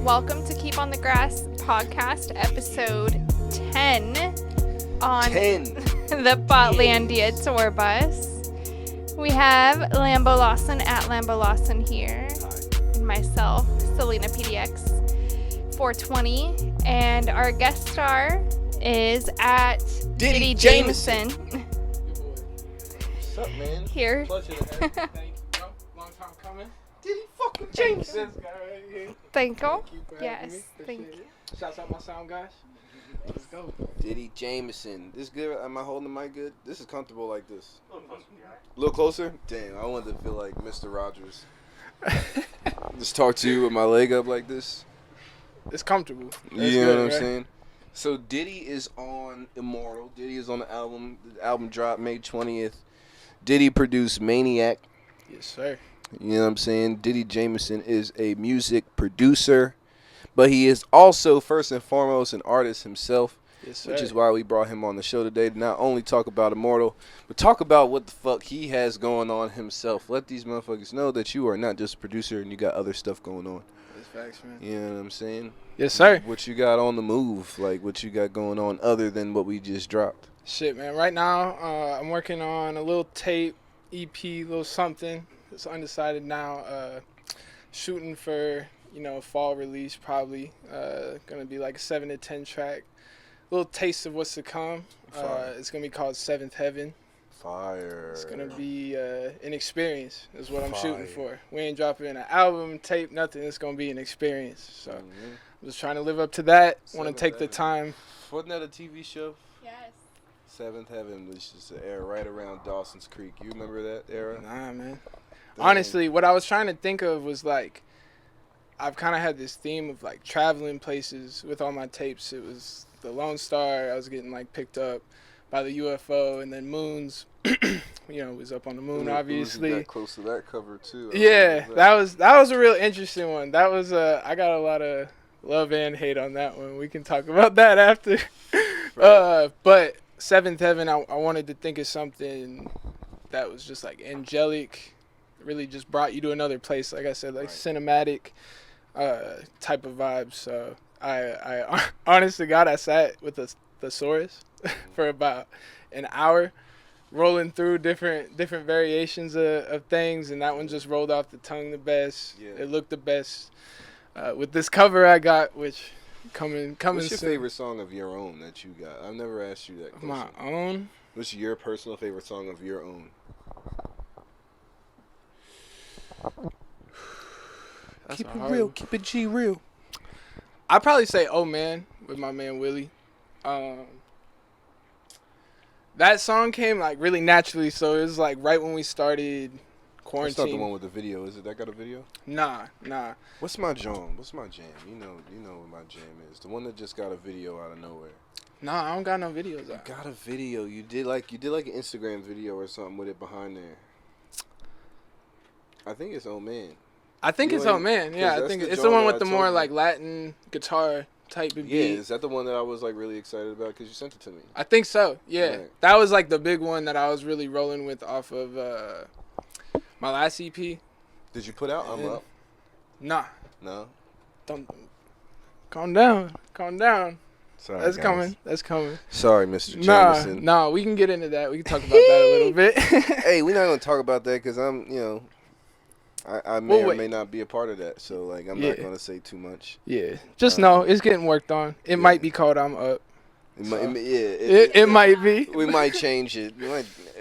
Welcome to Keep on the Grass podcast, episode 10 on 10. the Potlandia tour bus. We have Lambo Lawson at Lambo Lawson here, and myself, Selena PDX 420, and our guest star is at Diddy Jameson. What's up, man? Here. Pleasure to have you. Thank you, bro. Long time coming. Diddy fucking Jameson. This guy right here. Thank you. Thank you for having me. Yes, Appreciate thank it. you. Shouts out my sound guys. Let's go. Diddy Jameson. This good? Am I holding the mic good? This is comfortable like this. A little closer? Damn, I wanted to feel like Mr. Rogers. Just talk to you with my leg up like this. It's comfortable. You know what I'm saying? So Diddy is on Immortal. Diddy is on the album. The album dropped May 20th. Diddy produced Maniac. Yes, sir. You know what I'm saying? Diddy Jameson is a music producer, but he is also first and foremost an artist himself, Yes, sir. which is why we brought him on the show today to not only talk about Immortal, but talk about what the fuck he has going on himself. Let these motherfuckers know that you are not just a producer and you got other stuff going on. That's facts, man. You know what I'm saying? Yes, sir. What you got on the move, like what you got going on other than what we just dropped. Shit, man. Right now, I'm working on a little tape, EP, little something. It's undecided now. Shooting for, fall release probably. Gonna be like a 7 to 10 track. Little taste of what's to come. It's gonna be called Seventh Heaven. Fire. It's gonna be an experience. Is what I'm shooting Fire. for. We ain't dropping an album, tape, nothing. It's gonna be an experience. So Mhm. I'm just trying to live up to that. Want Seventh to take the Heaven. time. Wasn't that a TV show? Yes. Seventh Heaven, which is the era right around Dawson's Creek. You remember that era? Nah, man. Dang. Honestly, what I was trying to think of was like, I've kind of had this theme of like traveling places with all my tapes. It was the Lone Star. I was getting like picked up by the UFO, and then Moons. Was up on the moon, obviously. Got close to that cover too. Yeah, that was a real interesting one. That was I got a lot of love and hate on that one. We can talk about that after. Right. But Seventh Heaven, I wanted to think of something that was just like angelic, really just brought you to another place. Like I said, like Right. cinematic type of vibes. So I honest to God, I sat with the thesaurus for about an hour, rolling through different variations of things, and that one just rolled off the tongue the best. Yeah. It looked the best. With this cover I got, which coming What's your soon. favorite song of your own that you got? I've never asked you that question. My own. What's your personal favorite song of your own? That's Keep a it hard real. one. Keep it G real. I'd probably say "Oh Man" with my man Willie. That song came like really naturally, so it was like right when we started That's quarantine. not the one with the video, is it? That got a video? Nah. What's my jam? What's my jam? You know what my jam is. The one that just got a video out of nowhere. Nah, I don't got no videos out. Got a video. You did like an Instagram video or something with it behind there. I think it's Oh Man. I think You it's know, "Oh Man." 'cause Yeah, I that's think the it's the joint one that with I the told more you. like Latin guitar type of Yeah, beat. is that the one that I was like really excited about because you sent it to me? I think so. Yeah, Right. that was like the big one that I was really rolling with off of my last EP. Did you put out I'm Yeah. Up? Nah, No? don't. Calm down. Sorry, That's guys. coming. Sorry, Mr. Jameson. Nah, we can get into that. We can talk about that a little bit. Hey, we're not going to talk about that because I may Well, or wait. may not be a part of that. So, like, I'm Yeah. not going to say too much. Yeah, just know it's getting worked on. It might be called "I'm Up." It might be. We might change it.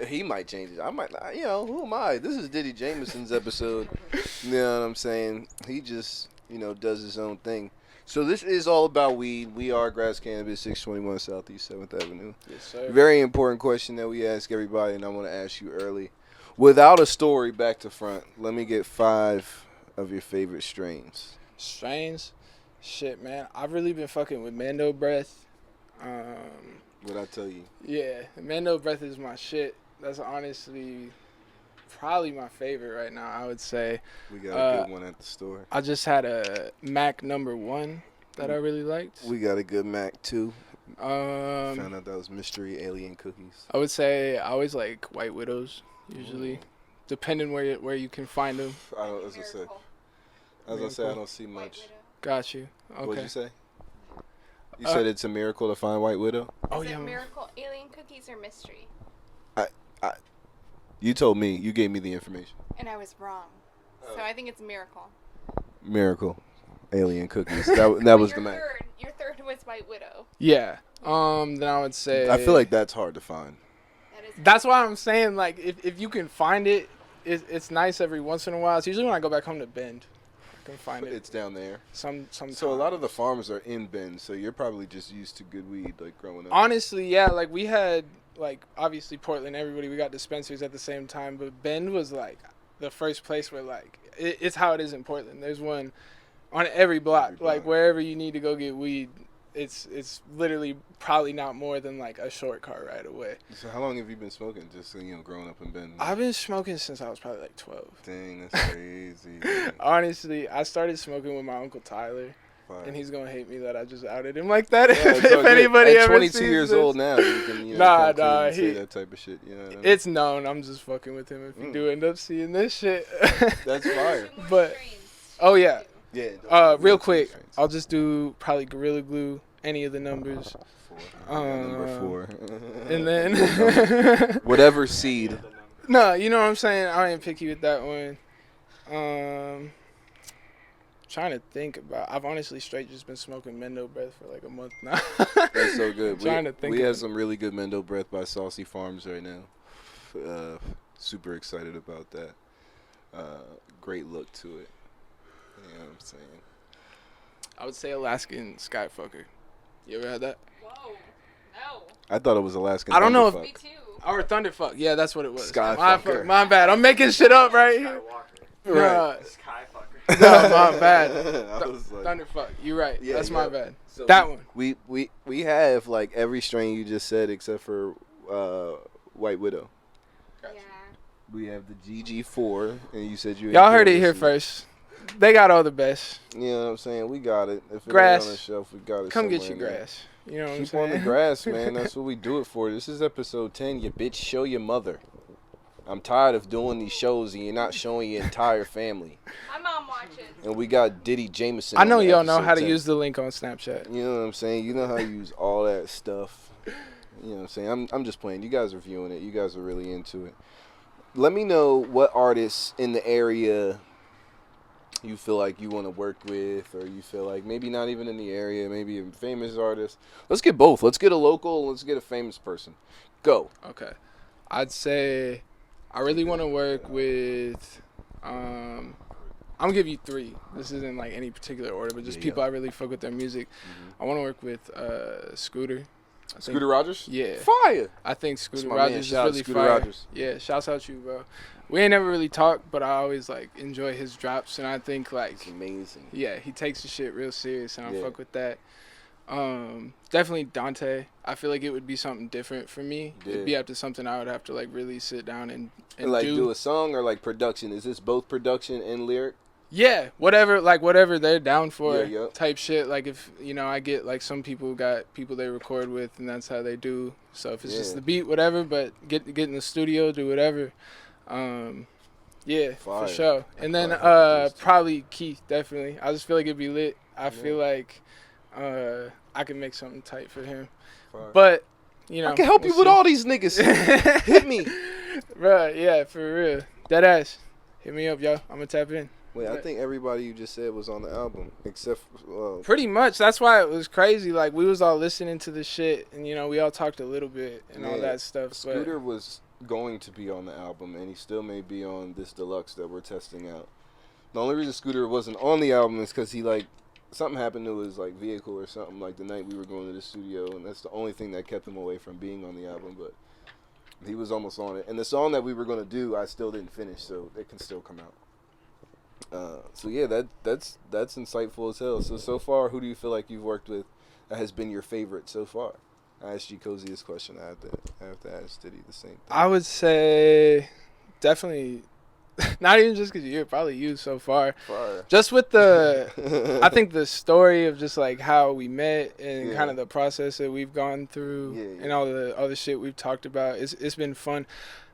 He might change it. I might not. Who am I? This is Diddy Jameson's episode. You know what I'm saying? He just, does his own thing. So this is all about weed. We are Grass Cannabis, 621 Southeast 7th Avenue. Yes, sir. Very important question that we ask everybody, and I want to ask you early. Without a story back to front, let me get 5 of your favorite strains. Strains, shit, man. I've really been fucking with Mando Breath. What I tell you? Yeah, Mando Breath is my shit. That's honestly probably my favorite right now, I would say. We got a good one at the store. I just had a Mac number 1 that I really liked. We got a good Mac too. Um, Found out that was mystery alien cookies. I would say I always like White Widows, usually, depending where you can find them. I don't, as I said, I don't see much. Got you. Okay. What'd you say? You said it's a miracle to find White Widow? Is it miracle, alien cookies, or mystery? You told me. You gave me the information. And I was wrong. So I think it's miracle. Miracle. Alien cookies. That was the match. Your third was White Widow. Yeah. Then I would say. I feel like that's hard to find. That's why I'm saying, like, if you can find it, it's nice every once in a while. It's usually when I go back home to Bend. I can find it. It's down there. Sometimes. So a lot of the farms are in Bend, so you're probably just used to good weed, like, growing up. Honestly, yeah. Like, we had, like, obviously Portland, everybody, we got dispensaries at the same time. But Bend was, like, the first place where, like, it's how it is in Portland. There's one on every block. Like, wherever you need to go get weed, it's literally probably not more than, like, a short car ride away. So how long have you been smoking, just, growing up in Bend? I've been smoking since I was probably, like, 12. Dang, that's crazy. Honestly, I started smoking with my Uncle Tyler. Fire. And he's going to hate me that I just outed him like that. Yeah, if anybody at ever 22 sees years this. old now, you can nah, say that type of shit. You know what I mean? It's known. I'm just fucking with him if you do end up seeing this shit. That's fire. But, oh, yeah. Yeah. Real quick, I'll just do probably Gorilla Glue, any of the numbers. Number 4. And then... whatever seed. No, you know what I'm saying? I ain't picky with that one. Trying to think about. I've honestly straight just been smoking Mendo breath for like a month now. That's so good. We have it. some really good Mendo breath by Saucy Farms right now. Super excited about that. Great look to it. You know what I'm saying? I would say Alaskan Skyfucker. You ever had that? Whoa, no. I thought it was Alaskan. I don't know if Me too. Or Thunderfuck. Yeah, that's what it was. Skyfucker. My bad. I'm making shit up right here. Right. Skyfucker. No, my bad. I was like, Thunderfuck. You're right. Yeah, That's my bad. So that one. We have like every strain you just said except for White Widow. Yeah. We have the GG4, and you said you. Y'all heard it here first. They got all the best. You know what I'm saying? We got it. If it Grass. ain't on the shelf, we got it. Come get somewhere your in there. grass. You know what I'm Keep saying? on the grass, man. That's what we do it for. This is episode 10. You bitch, show your mother. I'm tired of doing these shows and you're not showing your entire family. My mom watches. And we got Diddy Jameson. I know on y'all know episode how to 10. use the link on Snapchat. You know what I'm saying? You know how to use all that stuff. You know what I'm saying? I'm just playing. You guys are viewing it. You guys are really into it. Let me know what artists in the area you feel like you want to work with, or you feel like maybe not even in the area, maybe a famous artist. Let's get both. Let's get a local, let's get a famous person. Go. Okay. I'd say I really want to work with, I'm going to give you 3. This isn't like any particular order, but just people I really fuck with their music. I want to work with Scooter. Scooter Rogers? Yeah. Fire. I think Scooter my Rogers man. is Shout out really Scooter fire. Rogers. Yeah, shouts out you, bro. We ain't never really talked, but I always like enjoy his drops, and I think like It's amazing. yeah, he takes the shit real serious, and I Yeah. fuck with that. Definitely Dante. I feel like it would be something different for me. Yeah. It'd be up to something I would have to like really sit down and like do. do a song or like production? Is this both production and lyric? Yeah, whatever they're down for Yeah. type shit. Like if, I get like some people who got people they record with and that's how they do. So if it's just Yeah. the beat, whatever, but get in the studio, do whatever. Yeah, Fire. for sure. And then probably Keith, definitely. I just feel like it'd be lit. I feel like I can make something tight for him. Fire. But, I can help you with all these niggas. Hit me. Right, yeah, for real. Deadass. Hit me up, yo. I'm gonna tap in. Wait, I think everybody you just said was on the album except Pretty much. That's why it was crazy. Like, we was all listening to the shit, and, we all talked a little bit and all that stuff. Scooter was going to be on the album, and he still may be on this deluxe that we're testing out. The only reason Scooter wasn't on the album is because he, something happened to his, vehicle or something, the night we were going to the studio, and that's the only thing that kept him away from being on the album, but he was almost on it. And the song that we were going to do, I still didn't finish, so it can still come out. So yeah, that's insightful as hell. So far, who do you feel like you've worked with that has been your favorite so far? I asked you Cozy this question. I have to ask Diddy the same thing. I would say definitely, not even just because you're probably you so far. Fire. Just with the, I think the story of just how we met and kind of the process that we've gone through and all the other shit we've talked about. It's been fun.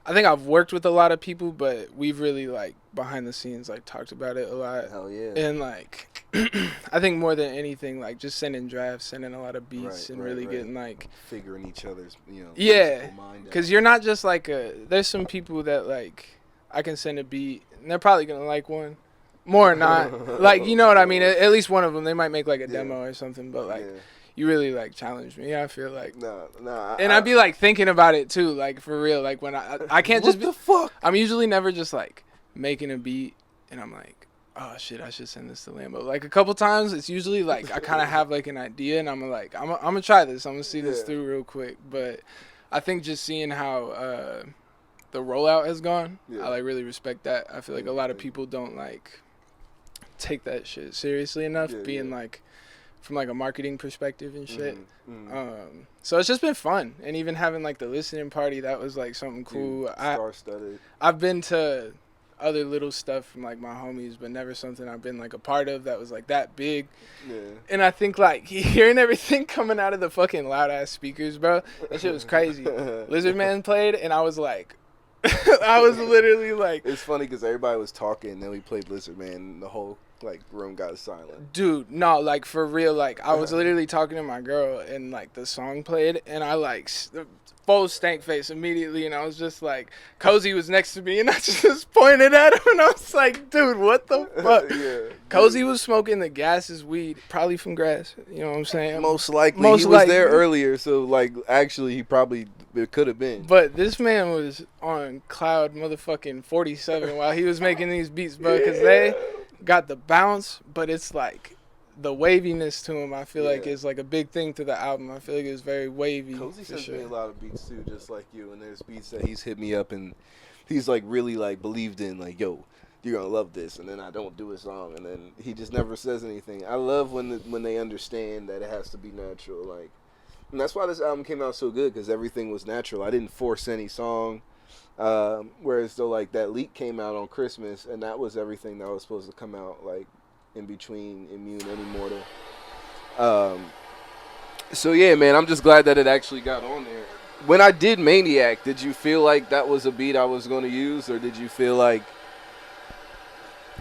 I think I've worked with a lot of people, but we've really behind the scenes talked about it a lot. Hell yeah. And I think more than anything, like just sending drafts, sending a lot of beats, and really right. getting like figuring each other's, yeah, musical mind out. because you're not just like there's some people that like I can send a beat and they're probably gonna like one, more or not. Like you know what I mean? At least one of them they might make like a demo or something, but like you really like challenge me. I feel like and I'd be like thinking about it too, like for real. Like when I can't just what the fuck? I'm usually never just like making a beat and I'm like, oh shit, I should send this to Lambo. Like a couple times, it's usually like I kind of have like an idea, and I'm like, I'm gonna try this. I'm gonna see this through real quick. But I think just seeing how the rollout has gone, I like really respect that. I feel like a lot of people don't like take that shit seriously enough, being like from like a marketing perspective and shit. So it's just been fun, and even having like the listening party, that was like something cool. Star-studded. I've been to other little stuff from like my homies, but never something I've been like a part of that was like that big. And I think like hearing everything coming out of the fucking loud ass speakers, bro, that shit was crazy. Lizard Man played, and I was like, I was literally like, it's funny because everybody was talking, and then we played Lizard Man, and the whole like room got silent. Dude, no, like for real, like I was literally talking to my girl, and like the song played, and I like full stank face immediately, and I was just like, Cozy was next to me, and I just pointed at him, and I was like, dude, what the fuck? Cozy was smoking the gases weed, probably from grass, you know what I'm saying? Most likely. He was there earlier, so like actually he probably, it could have been. But this man was on cloud motherfucking 47 while he was making these beats, bro, because they got the bounce, but it's like the waviness to him, I feel like, is like a big thing to the album. I feel like it's very wavy. Cozy sends me a lot of beats too, just like you. And there's beats that he's hit me up and he's like really like believed in, like, yo, you're gonna love this. And then I don't do a song, and then he just never says anything. I love when they understand that it has to be natural, like, and that's why this album came out so good, because everything was natural. I didn't force any song. Whereas though like that leak came out on Christmas, and that was everything that was supposed to come out like in between Immune and Immortal. So yeah, man, I'm just glad that it actually got on there. When I did Maniac, did you feel like that was a beat I was going to use, or did you feel like,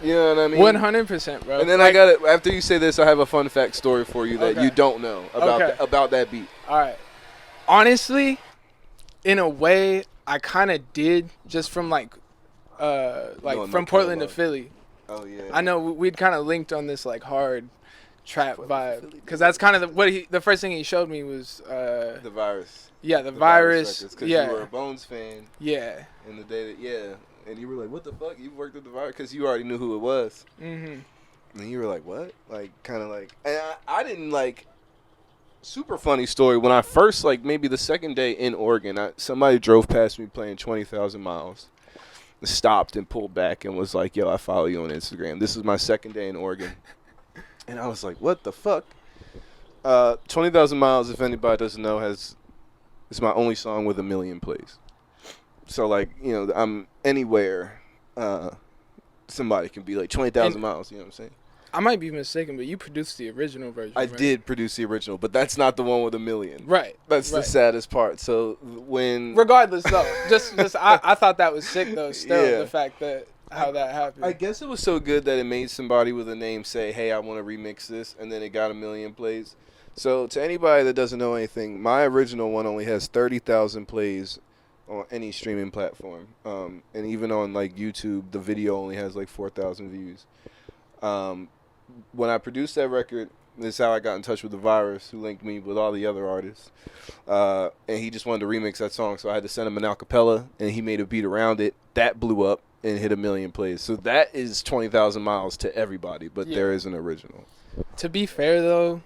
you know what I mean? 100%, bro. And then like, after you say this, I have a fun fact story for you that you don't know about that beat. All right. Honestly, in a way, I kind of did, just from like from Portland to Philly. Oh yeah. I know we'd kind of linked on this like hard trap vibe, because that's kind of the first thing he showed me was the Virus. Yeah, the Virus. Because you were a Bones fan. Yeah. In the day that and you were like, what the fuck? You worked with the Virus, because you already knew who it was. And you were like, what? Like kind of like, and I didn't like. Super funny story. When I first, like maybe the second day in Oregon, somebody drove past me playing 20,000 Miles, stopped and pulled back and was like, yo, I follow you on Instagram. This is my second day in Oregon. And I was like, what the fuck? 20,000 Miles, if anybody doesn't know, it's my only song with 1 million plays. So like, you know, I'm anywhere, somebody can be like 20,000 miles, you know what I'm saying? I might be mistaken, but you produced the original version. I did produce the original, but that's not the one with 1 million. Right. That's the saddest part. So when, regardless though, just I thought that was sick though. Still, the fact that how that happened. I guess it was so good that it made somebody with a name say, "Hey, I want to remix this," and then it got 1 million plays. So to anybody that doesn't know anything, my original one only has 30,000 plays on any streaming platform, and even on like YouTube, the video only has like 4,000 views. When I produced that record, this is how I got in touch with the Virus, who linked me with all the other artists. And he just wanted to remix that song, so I had to send him an acapella, and he made a beat around it. That blew up and hit 1 million plays. So that is 20,000 miles to everybody, but there is an original. To be fair, though,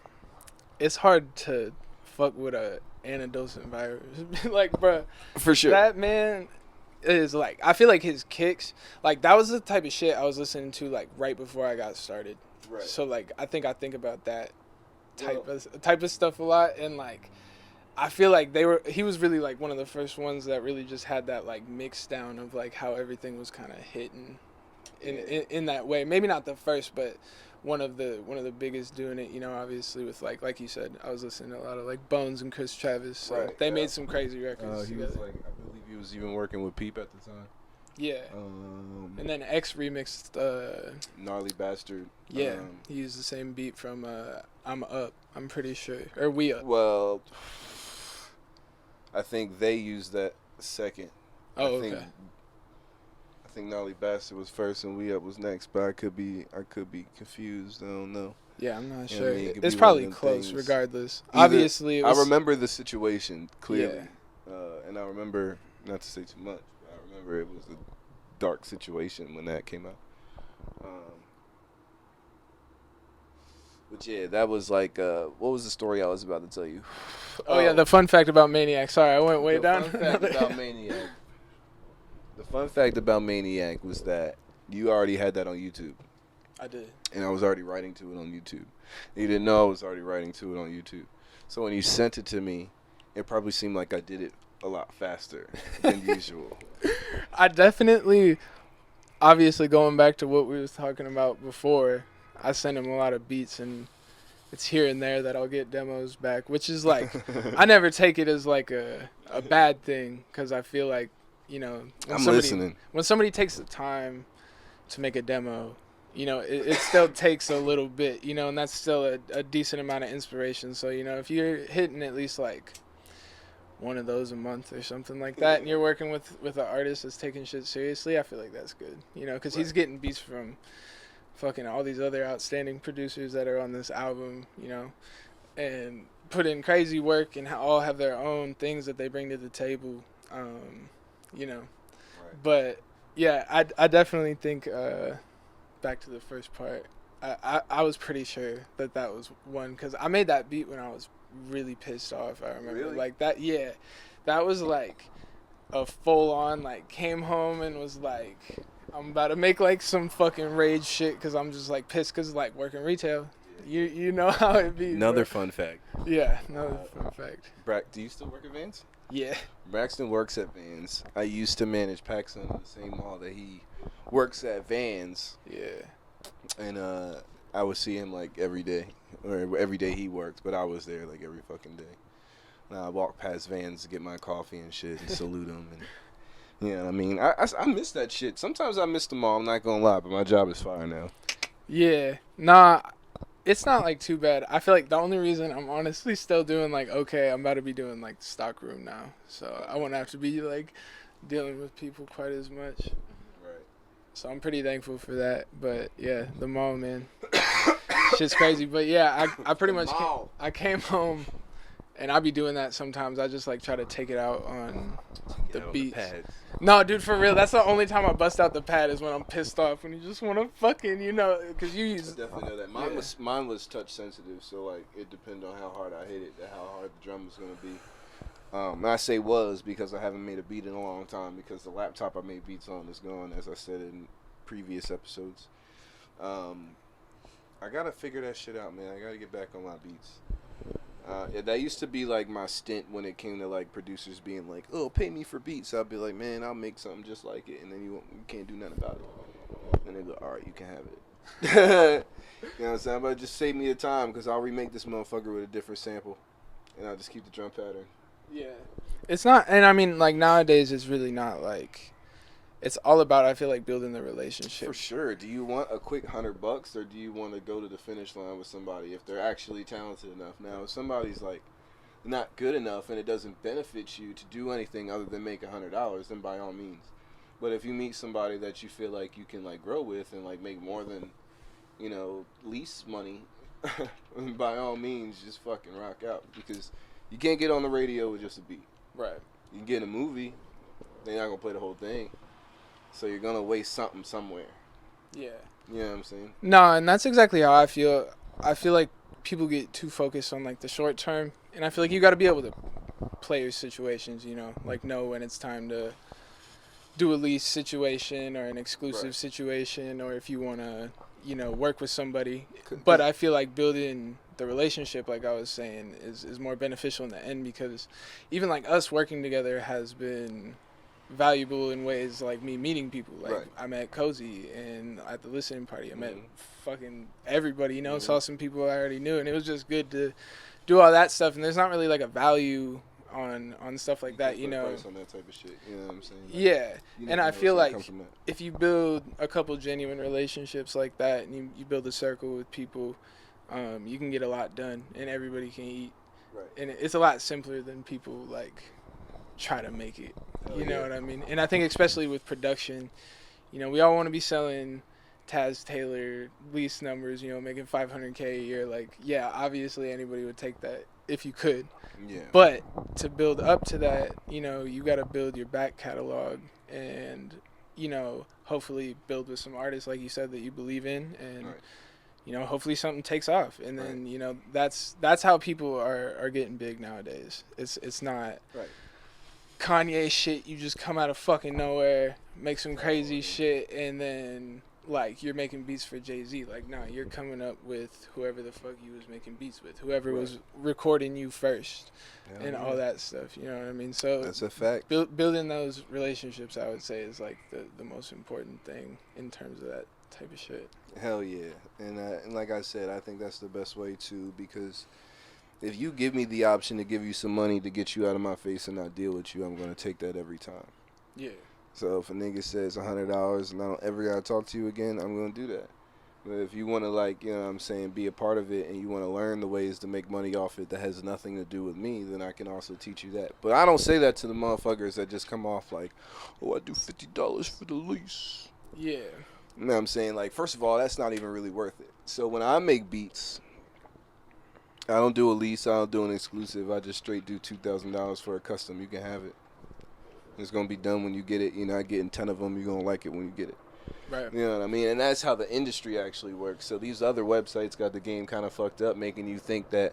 it's hard to fuck with a anadocin virus. Like, bro. For sure. That man is like, I feel like his kicks, like, that was the type of shit I was listening to, like, right before I got started. Right. So like I think about that type of stuff a lot, and like I feel like he was really like one of the first ones that really just had that like mix down of like how everything was kind of hitting in that way. Maybe not the first, but one of the biggest doing it, you know, obviously with like you said, I was listening to a lot of like Bones and Chris Travis. So they made some crazy records. He was like, I believe he was even working with Peep at the time. Yeah. And then X remixed. Gnarly Bastard. Yeah, he used the same beat from I'm Up. I'm pretty sure, or We Up. Well, I think they used that second. Oh, I think Gnarly Bastard was first and We Up was next, but I could be confused. I don't know. Yeah, I'm not You know sure. what I mean? It could It's be one of probably them close, things. regardless. Either- Obviously, it was, I remember the situation clearly, Yeah. And I remember, not to say too much, but I remember it was a dark situation when that came out. But yeah, that was like, what was the story I was about to tell you? Oh yeah, the fun fact about Maniac. Sorry, I went way the down. Fun fact about Maniac. The fun fact about Maniac was that you already had that on YouTube. I did. And I was already writing to it on YouTube. You didn't know I was already writing to it on YouTube. So when you sent it to me, it probably seemed like I did it a lot faster than usual. I definitely, obviously, going back to what we was talking about before, I send him a lot of beats, and it's here and there that I'll get demos back, which is like, I never take it as like a bad thing, because I feel like, you know, listening. When somebody takes the time to make a demo, you know, it still takes a little bit, you know, and that's still a decent amount of inspiration. So, you know, if you're hitting at least like one of those a month or something like that, and you're working with an artist that's taking shit seriously, I feel like that's good, you know, because he's getting beats from fucking all these other outstanding producers that are on this album, you know, and put in crazy work and all have their own things that they bring to the table, you know. Right. But yeah, I definitely think back to the first part, I was pretty sure that was one, because I made that beat when I was really pissed off. I remember Really? like that. Yeah, that was like a full on, like, came home and was like, I'm about to make like some fucking rage shit because I'm just like pissed because like working retail. You know how it be. Another bro. fun fact. Yeah, another fun fact. Do you still work at Vans? Yeah. Braxton works at Vans. I used to manage Paxson in the same mall that he works at Vans. Yeah. And I would see him like every day, or every day he worked, but I was there like every fucking day. And I walk past Vans to get my coffee and shit and salute him. And you know what I mean? I miss that shit. Sometimes I miss the mall, I'm not gonna lie, but my job is fire now. Yeah. Nah, it's not like too bad. I feel like the only reason I'm honestly still doing like okay, I'm about to be doing like the stock room now, so I won't have to be like dealing with people quite as much. Right. So I'm pretty thankful for that. But yeah, the mall, man, shit's crazy. But yeah, I pretty much I came home, and I be doing that sometimes. I just like try to take it out on the beats. No, dude, for real. That's the only time I bust out the pad is when I'm pissed off. When you just want to fucking, you know, because you use. I definitely know that. Mine was touch sensitive, so like it depended on how hard I hit it, how hard the drum was gonna be. And I say was because I haven't made a beat in a long time because the laptop I made beats on is gone, as I said in previous episodes. I gotta figure that shit out, man. I gotta get back on my beats. That used to be like my stint when it came to like producers being like, "Oh, pay me for beats." I'd be like, "Man, I'll make something just like it," and then you can't do nothing about it. And they go, "All right, you can have it." You know what I'm saying? But just save me the time because I'll remake this motherfucker with a different sample, and I'll just keep the drum pattern. Yeah, it's not, and I mean, like nowadays, it's really not like. It's all about, I feel like, building the relationship. For sure. Do you want a quick $100 or do you want to go to the finish line with somebody if they're actually talented enough? Now, if somebody's like not good enough and it doesn't benefit you to do anything other than make $100, then by all means. But if you meet somebody that you feel like you can like grow with and like make more than, you know, lease money, by all means, just fucking rock out because you can't get on the radio with just a beat. Right. You can get in a movie, they're not gonna play the whole thing. So you're going to waste something somewhere. Yeah. You know what I'm saying? No, and that's exactly how I feel. I feel like people get too focused on, like, the short term. And I feel like you got to be able to play your situations, you know? Like, know when it's time to do a lease situation or an exclusive situation or if you want to, you know, work with somebody. But I feel like building the relationship, like I was saying, is more beneficial in the end because even, like, us working together has been valuable in ways like me meeting people. Like I met Cozy and at the listening party I met fucking everybody, you know, saw some people I already knew, and it was just good to do all that stuff. And there's not really like a value on stuff like that, you know. Price on that type of shit, you know what I'm saying? Like, Yeah, and I feel like that. if you build a couple genuine relationships like that, and you build a circle with people, you can get a lot done, and everybody can eat. Right. And it's a lot simpler than people like try to make it. You know what I mean? And I think especially with production, you know, we all want to be selling Taz Taylor lease numbers, you know, making $500K a year. Like, yeah, obviously anybody would take that if you could. Yeah. But to build up to that, you know, you got to build your back catalog and, you know, hopefully build with some artists, like you said, that you believe in. And, you know, hopefully something takes off. And then, you know, that's how people are getting big nowadays. It's not Kanye shit. You just come out of fucking nowhere, make some crazy shit, and then like you're making beats for Jay-Z. Like, nah, you're coming up with whoever the fuck you was making beats with, whoever was recording you first, and all that stuff. You know what I mean? So that's a fact. Building those relationships, I would say, is like the most important thing in terms of that type of shit. Hell yeah, and like I said, I think that's the best way too, because if you give me the option to give you some money to get you out of my face and not deal with you, I'm gonna take that every time. Yeah. So if a nigga says $100 and I don't ever gotta talk to you again, I'm gonna do that. But if you wanna, like, you know what I'm saying, be a part of it and you wanna learn the ways to make money off it that has nothing to do with me, then I can also teach you that. But I don't say that to the motherfuckers that just come off like, oh, I do $50 for the lease. Yeah. You know what I'm saying? Like, first of all, that's not even really worth it. So when I make beats, I don't do a lease, I don't do an exclusive. I just straight do $2,000 for a custom. You can have it. It's going to be done when you get it. You're not getting 10 of them. You're going to like it when you get it. Right. You know what I mean? And that's how the industry actually works. So these other websites got the game kind of fucked up, making you think that,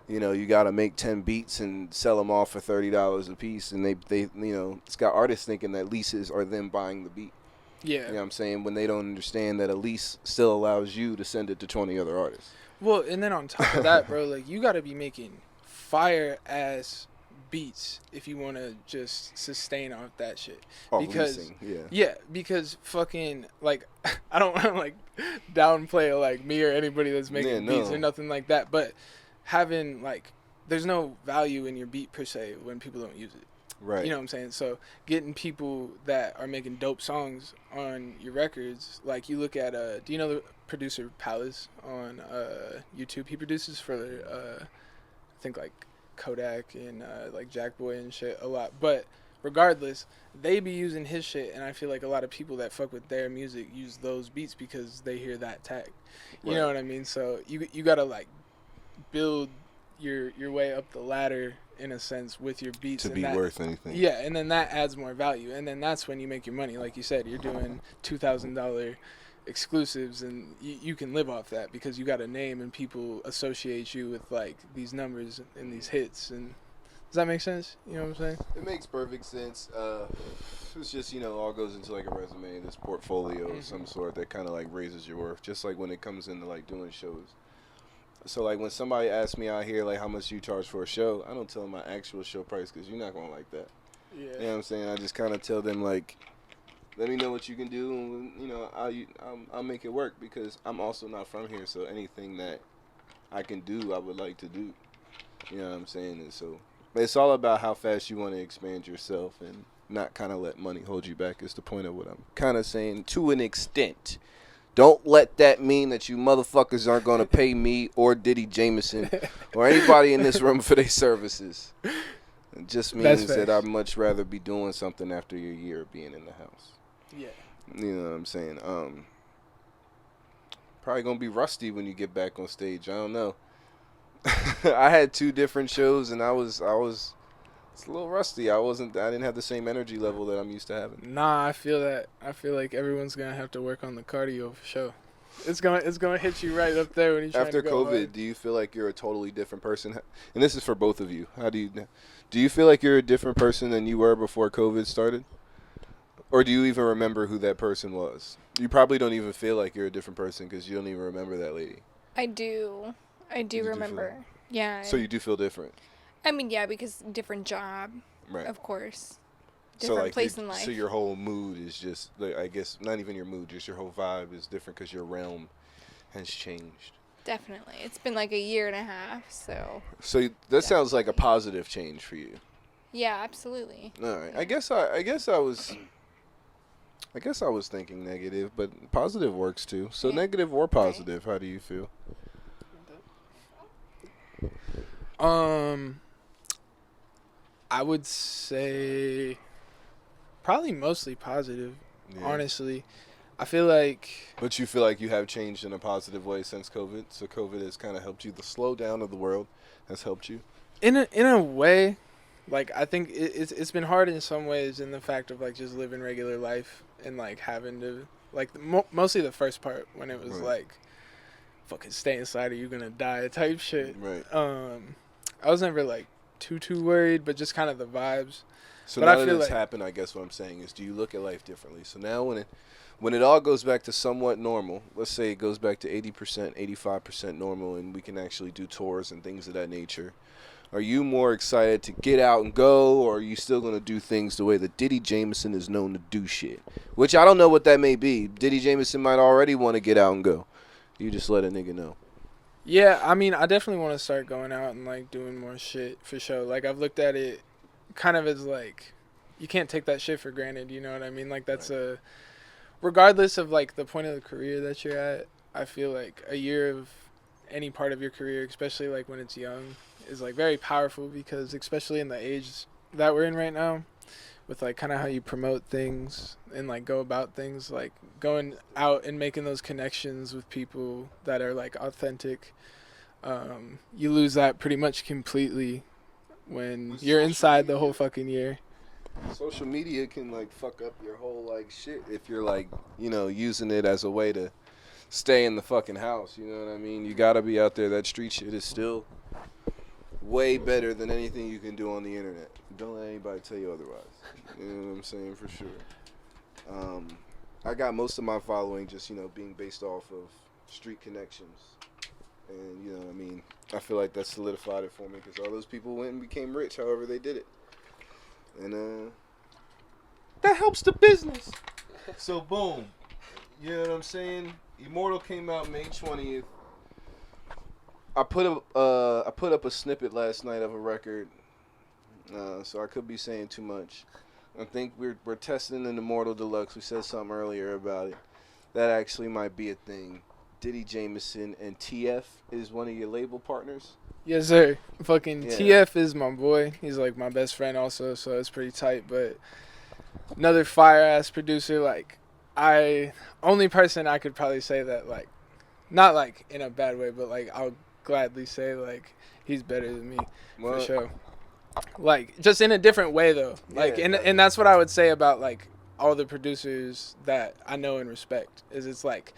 you know, you got to make 10 beats and sell them off for $30 a piece. And they you know, it's got artists thinking that leases are them buying the beat. Yeah. You know what I'm saying? When they don't understand that a lease still allows you to send it to 20 other artists. Well, and then on top of that, bro, like, you got to be making fire-ass beats if you want to just sustain off that shit. Because leasing, because fucking, like, I don't want to, like, downplay, like, me or anybody that's making beats or nothing like that, but having, like, there's no value in your beat per se when people don't use it. Right. You know what I'm saying? So getting people that are making dope songs on your records, like, you look at do you know the producer Palace on YouTube? He produces for I think like Kodak and like Jackboy and shit a lot. But regardless, they be using his shit, and I feel like a lot of people that fuck with their music use those beats because they hear that tag. You know what I mean? So you gotta, like, build your way up the ladder in a sense with your beats to be worth anything. Yeah, and then that adds more value, and then that's when you make your money. Like you said, you're doing $2,000 exclusives, and you can live off that because you got a name and people associate you with, like, these numbers and these hits. And does that make sense? You know what I'm saying? It makes perfect sense. It's just, you know, all goes into like a resume, this portfolio of some sort that kind of like raises your worth. Just like when it comes into like doing shows. So, like, when somebody asks me out here, like, how much you charge for a show, I don't tell them my actual show price because you're not going to like that. Yeah. You know what I'm saying? I just kind of tell them, like, let me know what you can do, and, you know, I'll make it work because I'm also not from here, so anything that I can do, I would like to do. You know what I'm saying? And so it's all about how fast you want to expand yourself and not kind of let money hold you back is the point of what I'm kind of saying to an extent. Don't let that mean that you motherfuckers aren't going to pay me or Diddy Jameson or anybody in this room for their services. It just means that I'd much rather be doing something after your year of being in the house. Yeah. You know what I'm saying? Probably going to be rusty when you get back on stage. I don't know. I had 2 different shows and I was it's a little rusty. I didn't have the same energy level that I'm used to having. Nah, I feel that. I feel like everyone's gonna have to work on the cardio for sure. It's gonna hit you right up there when you try to go After COVID, hard. do you feel like you're a totally different person? And this is for both of you. Do you feel like you're a different person than you were before COVID started? Or do you even remember who that person was? You probably don't even feel like you're a different person because you don't even remember that lady. I do remember. Yeah. So you do feel different? I mean, yeah, because different job, right? Of course. So, like, place in life. So your whole mood is just, like, I guess, not even your mood, just your whole vibe is different because your realm has changed. Definitely. It's been like a year and a half, so. So that sounds like a positive change for you. Yeah, absolutely. All right. I guess I was thinking negative, but positive works too. So Yeah. negative or positive, how do you feel? I would say probably mostly positive. Yeah. Honestly, I feel like But you feel like you have changed in a positive way since COVID. So COVID has kind of helped you. The slowdown of the world has helped you. in a way, like I think it's been hard in some ways in the fact of like just living regular life and like having to like mostly the first part when it was Right. like fucking stay inside or you're gonna die type shit. Right. I was never like too worried, but just kind of the vibes. So But now I that feel it's like- happened, I guess what I'm saying is, do you look at life differently? So now when it all goes back to somewhat normal, let's say it goes back to 80%, 85% normal, and we can actually do tours and things of that nature. Are you more excited to get out and go, or are you still going to do things the way that Diddy Jameson is known to do shit? Which I don't know what that may be. Diddy Jameson might already want to get out and go. You just let a nigga know. Yeah, I mean, I definitely want to start going out and like doing more shit for sure. Like I've looked at it kind of as like you can't take that shit for granted, you know what I mean? Like that's regardless of like the point of the career that you're at, I feel like a year of any part of your career, especially like when it's young, is like very powerful because especially in the age that we're in right now with like kind of how you promote things and like go about things, like going out and making those connections with people that are like authentic. You lose that pretty much completely when With you're social inside the media. whole fucking year. Social media can like fuck up your whole like shit if you're like, using it as a way to stay in the fucking house. You know what I mean? You gotta be out there. That street shit is still way better than anything you can do on the internet. Don't let anybody tell you otherwise. You know what I'm saying? For sure. I got most of my following just, being based off of street connections. And, I mean, I feel like that solidified it for me because all those people went and became rich however they did it. And, that helps the business. So, boom. You know what I'm saying? Immortal came out May 20th. I put up a snippet last night of a record, so I could be saying too much. I think we're testing an Immortal Deluxe. We said something earlier about it. That actually might be a thing. Diddy Jameson and TF is one of your label partners. Yes, sir. Fucking Yeah. TF is my boy. He's like my best friend also, so it's pretty tight. But another fire ass producer. Like, only person I could probably say that like, not like in a bad way, but like I'll gladly say like he's better than me for sure. Like just in a different way though. Like Yeah. and that's what I would say about like all the producers that I know and respect is it's like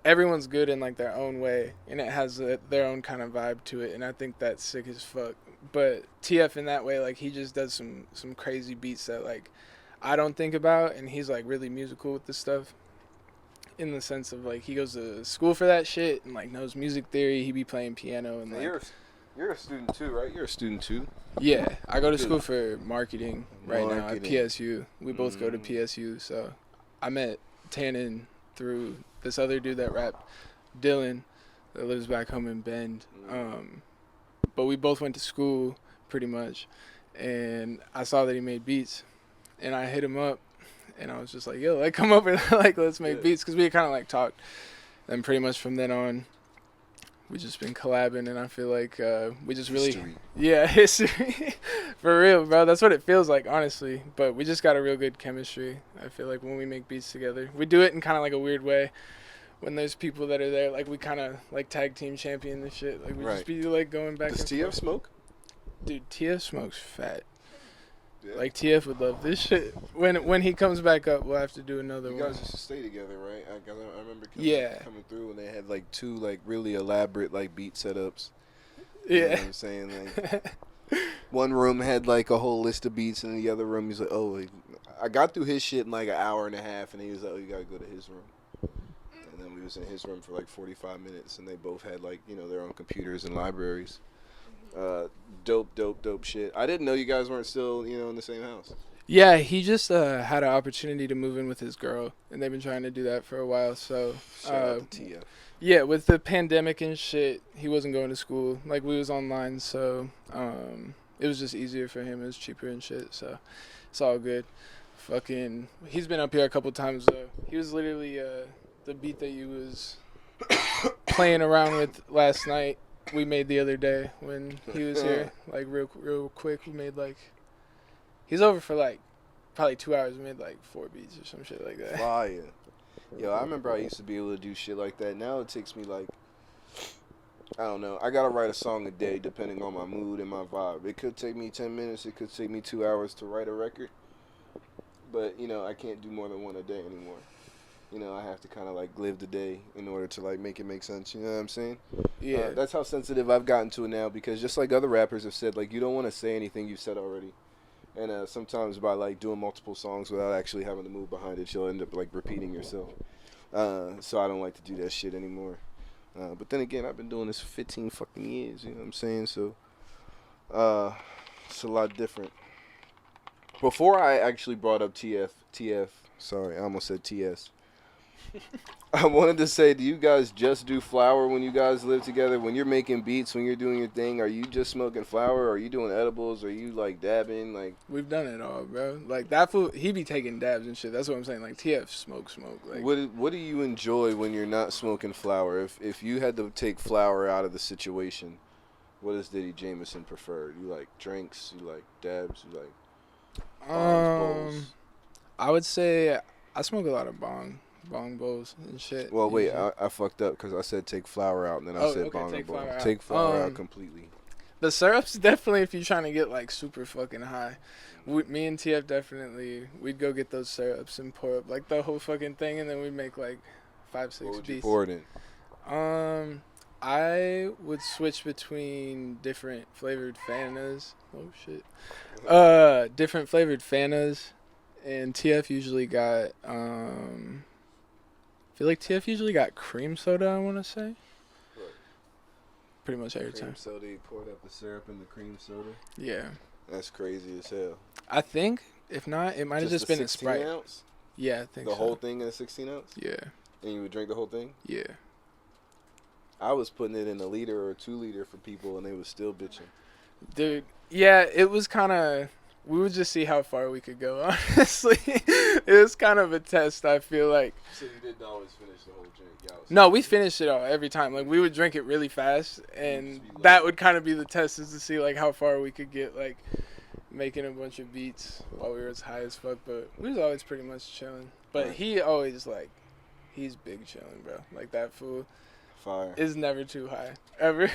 everyone's good in like their own way and it has their own kind of vibe to it, and I think that's sick as fuck. But TF in that way, like he just does some crazy beats that like I don't think about, and he's like really musical with this stuff in the sense of like he goes to school for that shit and like knows music theory. He be playing piano and like You're a student too, right? You're a student too. yeah, I go to school for marketing right now at Marketing. PSU. We both go to PSU, so I met Tannen through this other dude that rapped, Dylan, that lives back home in Bend. But we both went to school pretty much, and I saw that he made beats, and I hit him up, and I was just like, yo, like come over, like let's make beats, because we had kind of like talked, and pretty much from then on, we just been collabing, and I feel like we just really, history, for real, bro. That's what it feels like, honestly. But we just got a real good chemistry. I feel like when we make beats together, we do it in kind of like a weird way. When there's people that are there, like we kind of like tag team champion and shit. Like we just be like going back. Does and TF forth. smoke? Dude, TF smokes fat. Yeah. Like TF would love this shit. When he comes back up, we'll have to do another You one. guys used to stay together, right? I remember coming through and they had like two like really elaborate like beat setups. You know what I'm saying? Like one room had like a whole list of beats and the other room he's like, oh, I got through his shit in like an hour and a half, and he was like, oh, you gotta go to his room. And then we was in his room for like 45 minutes, and they both had like, their own computers and libraries. Dope shit. I didn't know you guys weren't still, in the same house. Yeah, he just had an opportunity to move in with his girl, and they've been trying to do that for a while. So, Shout out to TF. yeah, with the pandemic and shit, he wasn't going to school. Like we was online, so It was just easier for him. It was cheaper and shit, so it's all good. Fucking, he's been up here a couple times though. He was literally the beat that you was playing around with last night. We made the other day when he was here, like real quick. We made like, he's over for like probably 2 hours. We made like 4 beats or some shit like that. Fire. Yo, I remember I used to be able to do shit like that. Now it takes me like, I don't know. I gotta write a song a day depending on my mood and my vibe. It could take me 10 minutes. It could take me 2 hours to write a record. But, you know, I can't do more than one a day anymore. You know, I have to kind of like live the day in order to like make it make sense. You know what I'm saying? Yeah. That's how sensitive I've gotten to it now, because just like other rappers have said, like, you don't want to say anything you've said already. And sometimes by like doing multiple songs without actually having to move behind it, you'll end up like repeating yourself. So I don't like to do that shit anymore. But then again, I've been doing this for 15 fucking years. You know what I'm saying? So it's a lot different. Before I actually brought up TF, sorry, I almost said TS. I wanted to say, do you guys just do flower when you guys live together? When you're making beats, when you're doing your thing, are you just smoking flower? Or are you doing edibles? Are you like dabbing? Like, we've done it all, bro. Like that fool, he be taking dabs and shit. That's what I'm saying. Like TF smoke. Like, what do you enjoy when you're not smoking flower? If you had to take flower out of the situation, what does Diddy Jameson prefer? You like drinks? You like dabs? You like bowls? I would say I smoke a lot of bong bowls and shit. Well, wait, I fucked up because I said take flour out, and then I said bong and bowl. Take flour out completely. The syrups, definitely, if you're trying to get like super fucking high. Me and TF definitely, we'd go get those syrups and pour up like the whole fucking thing, and then we'd make like 5-6 What would beats. you pour it in? I would switch between different flavored Fanas. Oh shit. Different flavored Fanas, and TF usually got I feel like TF usually got cream soda, I want to say. Right. Pretty much every Cream time. soda, you poured up the syrup in the cream soda? Yeah. That's crazy as hell. I think, if not, it might have just been a Sprite. 16 ounce? Yeah, I think The so. whole thing in a 16 ounce? Yeah. And you would drink the whole thing? Yeah. I was putting it in a liter or 2 liter for people, and they was still bitching. Dude, yeah, it was kind of, we would just see how far we could go, honestly. It was kind of a test, I feel like. So you didn't always finish the whole drink? No, we finished it all every time. Like, we would drink it really fast, and that would kind of be the test, is to see, like, how far we could get, like, making a bunch of beats while we were as high as fuck. But we was always pretty much chilling. But he always, like, he's big chilling, bro. Like, that fool Fire. is never too high, ever.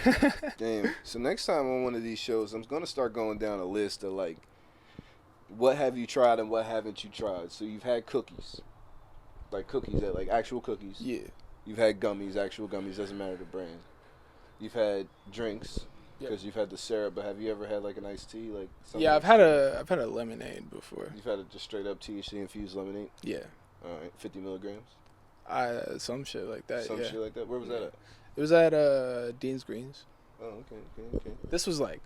Damn. So next time on one of these shows, I'm going to start going down a list of, like, what have you tried and what haven't you tried? So you've had cookies. Like cookies, like actual cookies. Yeah. You've had gummies, actual gummies, doesn't matter the brand. You've had drinks, because you've had the syrup, but have you ever had like an iced tea? Like Yeah, I've had a lemonade before. You've had a just straight up THC infused lemonade? Yeah. Alright, 50 milligrams? Some shit like that, Some shit like that? Where was that at? It was at Dean's Greens. Oh, okay. This was like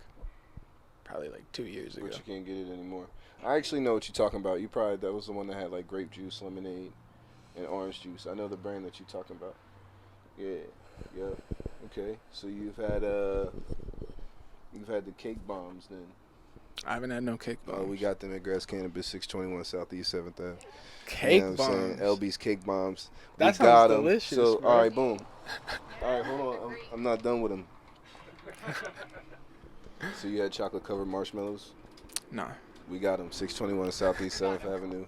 probably like 2 years ago. But you can't get it anymore. I actually know what you're talking about. That was the one that had like grape juice, lemonade, and orange juice. I know the brand that you're talking about. Yeah. Okay. So you've had the cake bombs then. I haven't had no cake bombs. We got them at Grass Cannabis, 621 Southeast 7th Ave. Cake bombs. bombs. LB's cake bombs. That sounds delicious. So bro. all right, boom. All right, hold on. I'm not done with them. So you had chocolate covered marshmallows? Nah. We got them, 621 Southeast 7th Avenue.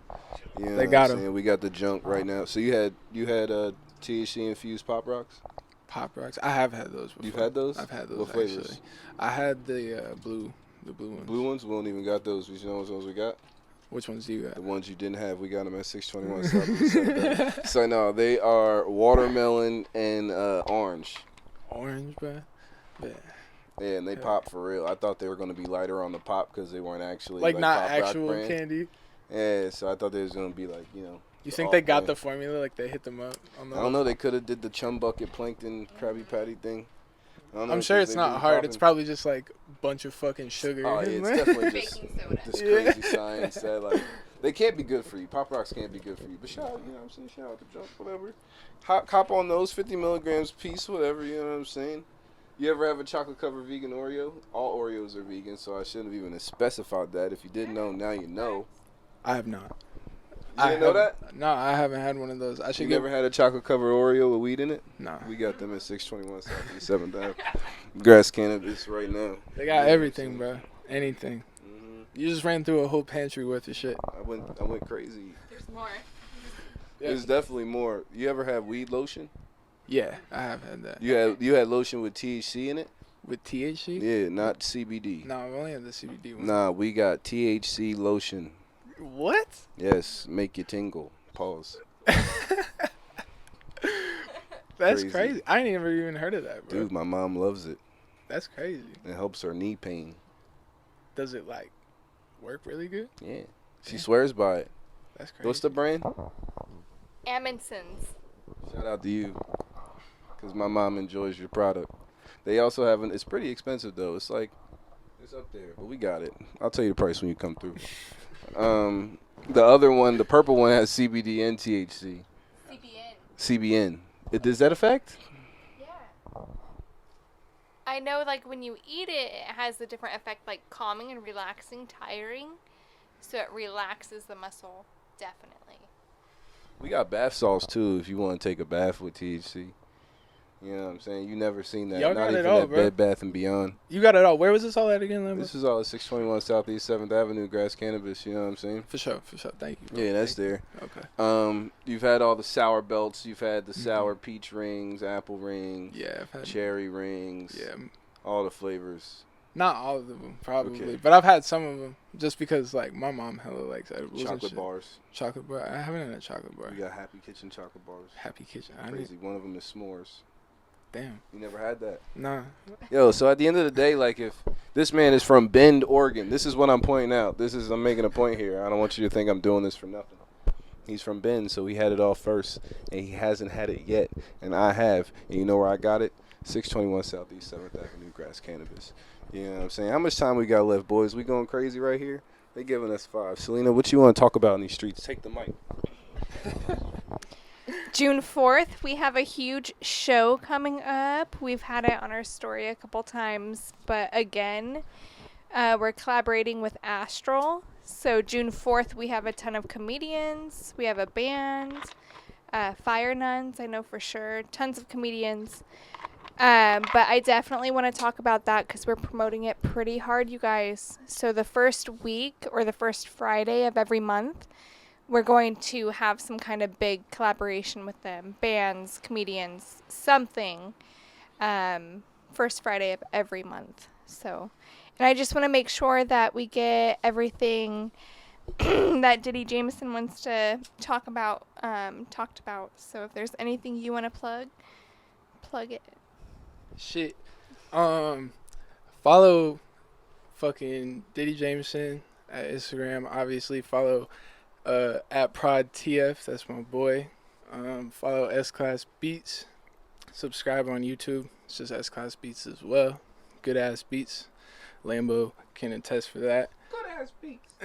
You know They got them. We got the junk right now. So you had THC infused Pop Rocks? Pop Rocks. I have had those before. You've had those? I've had those. What flavors? Actually. I had the blue ones. Blue ones? We don't even got those. You know what ones we got? Which ones do you got? The ones you didn't have, we got them at 621 Southeast 7th Avenue. So no, they are watermelon and orange. Orange, bro. Yeah. Yeah, and they pop for real. I thought they were going to be lighter on the pop because they weren't actually like not Pop Rock actual brand. candy. Yeah, so I thought they was going to be like, you know. You think they got the formula? Like they hit them up on the I don't know. They could have did the chum bucket plankton Krabby Patty thing. I don't know, I'm sure it's not hard. Popping. It's probably just like a bunch of fucking sugar. Oh, yeah, it's definitely just this crazy science that like they can't be good for you. Pop Rocks can't be good for you. But shout out, you know what I'm saying? Shout out to junk, whatever. Hop on those 50 milligrams piece, whatever. You know what I'm saying? You ever have a chocolate covered vegan Oreo? All Oreos are vegan, so I shouldn't have even specified that. If you didn't know, now you know. I have not. You didn't know that? No, I haven't had one of those. I should You never had a chocolate covered Oreo with weed in it? No. We got them at 621 Southeast 7th Ave. Grass Cannabis right now. They got everything, bro. Anything. Mm-hmm. You just ran through a whole pantry worth of shit. I went crazy. There's more. There's definitely more. You ever have weed lotion? Yeah, I have had that. You had lotion with THC in it? With THC? Yeah, not CBD. No, I've only had the CBD one. Nah, we got THC lotion. What? Yes, make you tingle. Pause. That's crazy. I ain't never even heard of that, bro. Dude, my mom loves it. That's crazy. It helps her knee pain. Does it, like, work really good? Yeah. She swears by it. That's crazy. What's the brand? Amundsen's. Shout out to you. Because my mom enjoys your product. They also have it's pretty expensive, though. It's like, it's up there. But we got it. I'll tell you the price when you come through. The other one, the purple one, has CBD and THC. CBN. Does that affect? Yeah. I know, like, when you eat it, it has a different effect, like calming and relaxing, tiring. So it relaxes the muscle, definitely. We got bath salts, too, if you want to take a bath with THC. You know what I'm saying? You never seen that. Y'all Not got even it all, at bro. Bed Bath & Beyond. You got it all. Where was this all at again, Lambo? This is all at 621 Southeast 7th Avenue, Grass Cannabis. You know what I'm saying? For sure. Thank you, bro. Yeah, that's there. Okay. You've had all the sour belts. You've had the sour peach rings, apple rings, Yeah, I've had cherry rings. Yeah. All the flavors. Not all of them, probably. Okay. But I've had some of them just because, like, my mom hella likes edibles and Chocolate shit. bars. Chocolate bar. I haven't had a chocolate bar. We got Happy Kitchen chocolate bars. Happy Kitchen. Crazy. One of them is s'mores. Damn. You never had that? Nah. Yo, so at the end of the day, like, if this man is from Bend, Oregon, this is what I'm pointing out. I'm making a point here. I don't want you to think I'm doing this for nothing. He's from Bend, so he had it all first, and he hasn't had it yet, and I have. And you know where I got it? 621 Southeast 7th Avenue, Grass Cannabis. You know what I'm saying? How much time we got left, boys? We going crazy right here? They giving us 5. Selena, what you want to talk about in these streets? Take the mic. June 4th, we have a huge show coming up. We've had it on our story a couple times, but again, we're collaborating with Astral. So June 4th, we have a ton of comedians. We have a band, Fire Nuns, I know for sure. Tons of comedians. But I definitely want to talk about that because we're promoting it pretty hard, you guys. So the first week or the first Friday of every month, we're going to have some kind of big collaboration with them. Bands, comedians, something. First Friday of every month. So, and I just want to make sure that we get everything that Diddy Jameson wants to talked about. So if there's anything you want to plug it. Shit. Follow fucking Diddy Jameson at Instagram. Obviously, follow at Prod TF. That's my boy. Follow S Class Beats. Subscribe on YouTube. It's just S Class Beats as well. Good ass beats. Lambo can attest for that. Good ass beats.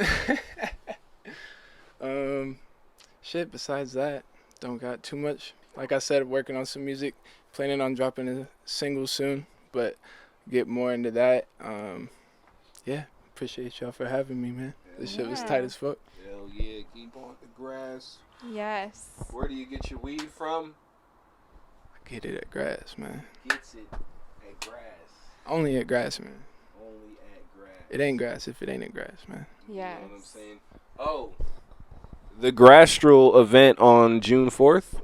Shit. Besides that, don't got too much. Like I said, working on some music. Planning on dropping a single soon, but get more into that. Yeah, appreciate y'all for having me, man. This shit was tight as fuck. Hell yeah, keep on the grass. Yes. Where do you get your weed from? I get it at Grass, man. Gets it at grass. Only at Grass, man. Only at grass. It ain't Grass if it ain't at Grass, man. Yes. You know what I'm saying? Oh, the Grastral event on June 4th.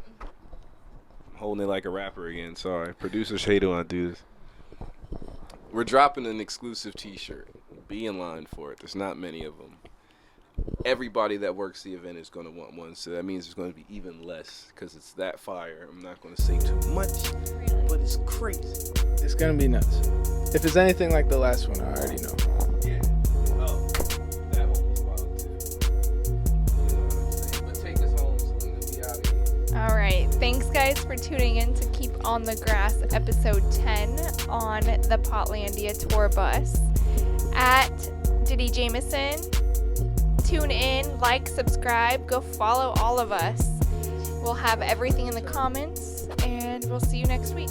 Holding it like a rapper again. Sorry. Producers hate it when I do this. We're dropping an exclusive t-shirt. Be in line for it. There's not many of them. Everybody that works the event is going to want one. So that means there's going to be even less because it's that fire. I'm not going to say too much, but it's crazy. It's gonna be nuts. If it's anything like the last one, I already know. Yeah. Oh, that one was wild too. You know what I'm saying? But take us home, Selena. Be out of here. All right. Thanks, guys, for tuning in to Keep on the Grass, episode 10 on the Potlandia tour bus at Diddy Jameson. Tune in, like, subscribe, go follow all of us. We'll have everything in the comments, and we'll see you next week.